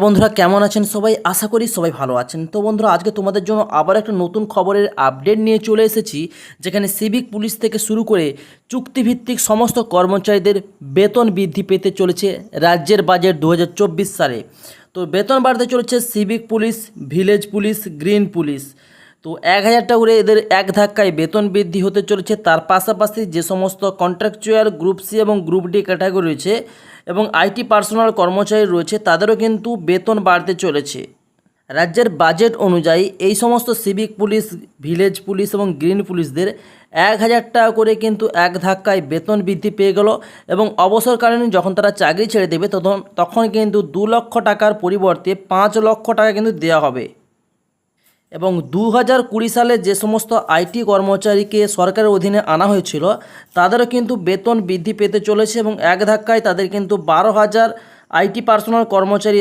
বন্ধুরা কেমন আছেন সবাই? আশা করি সবাই ভালো আছেন। তো বন্ধুরা আজকে তোমাদের জন্য আবার একটা নতুন খবরের আপডেট নিয়ে চলে এসেছি, যেখানে সিভিক পুলিশ থেকে শুরু করে চুক্তিভিত্তিক সমস্ত কর্মচারীদের বেতন বৃদ্ধি পেতে চলেছে রাজ্যের বাজেট 2024 সালে। তো বেতন বাড়তে চলেছে civic police, village police, green police. তো 1000 টাকা করে এদের এক ধাক্কায় বেতন বৃদ্ধি হতে চলেছে। তার পাশাপাশি যে সমস্ত কন্ট্রাকচুয়াল গ্রুপ সি এবং গ্রুপ ডি ক্যাটাগরি রয়েছে এবং আইটি পার্সোনাল কর্মচারী রয়েছে, তাদেরও কিন্তু বেতন বাড়তে চলেছে। রাজ্যের বাজেট অনুযায়ী এই সমস্ত সিভিক পুলিশ, ভিলেজ পুলিশ এবং গ্রিন পুলিশদের 1000 টাকা করে কিন্তু এক ধাক্কায় বেতন বৃদ্ধি পেয়ে গেল এবং অবসরকালীন যখন তারা চাকরি ছেড়ে দেবে তখন কিন্তু 2 লক্ষ টাকার পরিবর্তে 5 লক্ষ টাকা কিন্তু দেওয়া হবে। এবং 2020 সালে যে সমস্ত আইটি কর্মচারীকে সরকারের অধীনে আনা হয়েছিল তাদেরও কিন্তু বেতন বৃদ্ধি পেতে চলেছে এবং এক ধাক্কায় তাদের কিন্তু 12,000 আইটি পার্সোনাল কর্মচারী